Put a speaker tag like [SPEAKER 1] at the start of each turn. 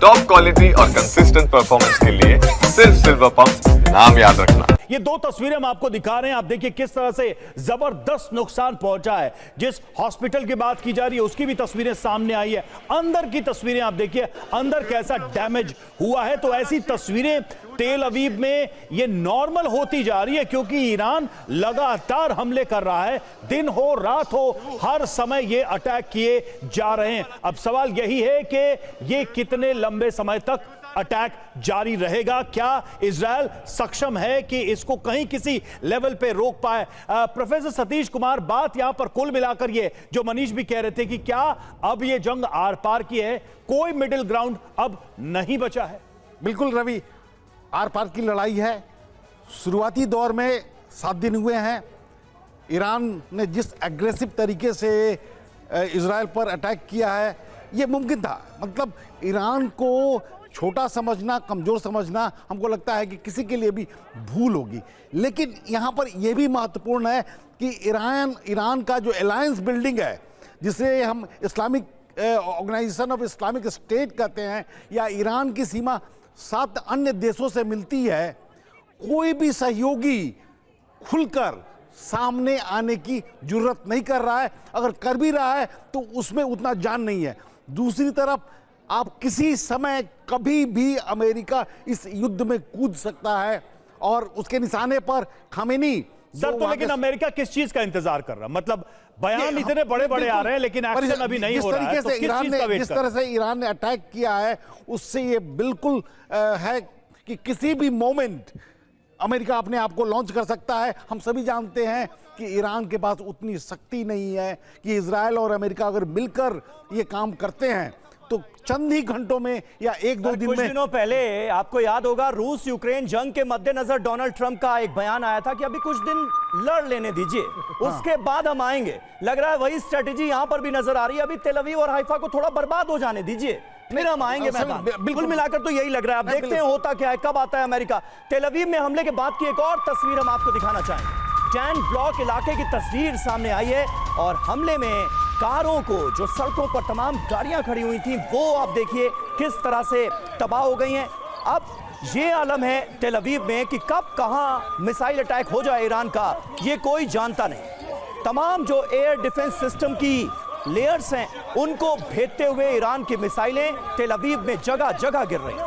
[SPEAKER 1] Top quality और consistent performance के लिए सिर्फ सिल्वर पंप नाम याद रखना।
[SPEAKER 2] ये दो तस्वीरें हम आपको दिखा रहे हैं। आप देखिए किस तरह से जबरदस्त नुकसान पहुंचा है। जिस हॉस्पिटल की बात की जा रही है उसकी भी तस्वीरें सामने आई है। अंदर की तस्वीरें आप देखिए, अंदर कैसा डैमेज हुआ है। तो ऐसी तस्वीरें तेल अवीव में ये नॉर्मल होती जा रही है, क्योंकि ईरान लगातार हमले कर रहा है। दिन हो रात हो, हर समय ये अटैक किए जा रहे हैं। अब सवाल यही है कि ये कितने लंबे समय तक अटैक जारी रहेगा। क्या इजराइल सक्षम है कि इसको कहीं किसी लेवल पे रोक पाए? प्रोफेसर सतीश कुमार, बात यहां पर कुल मिलाकर ये जो मनीष भी कह रहे थे कि क्या अब ये जंग आर पार की है, कोई मिडिल ग्राउंड अब नहीं बचा है?
[SPEAKER 3] बिल्कुल रवि, आर पार की लड़ाई है। शुरुआती दौर में 7 दिन हुए हैं। ईरान ने जिस एग्रेसिव तरीके से इजराइल पर अटैक किया है, ये मुमकिन था। मतलब ईरान को छोटा समझना, कमजोर समझना हमको लगता है कि किसी के लिए भी भूल होगी। लेकिन यहाँ पर यह भी महत्वपूर्ण है कि ईरान का जो अलायंस बिल्डिंग है, जिसे हम Islamic organisation of Islamic State कहते हैं, या ईरान की सीमा 7 अन्य देशों से मिलती है, कोई भी सहयोगी खुलकर सामने आने की जरूरत नहीं कर रहा है। अगर कर भी रहा है तो उसमें उतना जान नहीं है। दूसरी तरफ आप किसी समय कभी भी अमेरिका इस युद्ध में कूद सकता है, और उसके निशाने पर खामेनी
[SPEAKER 2] सर। तो लेकिन अमेरिका किस चीज का इंतजार कर रहा है? मतलब बयान इतने बड़े बड़े आ रहे हैं लेकिन एक्शन अभी नहीं हो रहा है। तो
[SPEAKER 3] जिस तरह से ईरान ने अटैक किया है, उससे ये बिल्कुल है कि किसी भी मोमेंट अमेरिका अपने आप को लॉन्च कर सकता है। हम सभी जानते हैं कि ईरान के पास उतनी शक्ति नहीं है कि इजराइल और अमेरिका अगर मिलकर ये काम करते हैं तो चंद ही घंटों में या 1-2 दिन में।
[SPEAKER 4] कुछ दिनों पहले आपको याद होगा, रूस यूक्रेन जंग के मद्देनजर डोनाल्ड ट्रंप का एक बयान आया था कि अभी कुछ दिन लड़ लेने दीजिए, उसके बाद हम आएंगे। लग रहा है वही स्ट्रेटेजी यहां पर भी नजर आ रही है। अभी तेल अवीव और हाइफा को थोड़ा बर्बाद हो जाने दीजिए, फिर हम आएंगे मैदान। बिल्कुल मिलाकर तो यही लग रहा है। अब देखते हैं होता क्या है, कब आता है अमेरिका। तेल अवीव में हमले के बाद की एक और तस्वीर हम आपको दिखाना चाहेंगे। टैन ब्लॉक इलाके की तस्वीर सामने आई है, और हमले में कारों को, जो सड़कों पर तमाम गाड़ियां खड़ी हुई थी, वो आप देखिए किस तरह से तबाह हो गई हैं। अब ये आलम है तेल अवीव में कि कब कहां मिसाइल अटैक हो जाए ईरान का, ये कोई जानता नहीं। तमाम जो एयर डिफेंस सिस्टम की लेयर्स हैं, उनको भेदते हुए ईरान की मिसाइलें तेल अवीव में जगह जगह गिर रही हैं।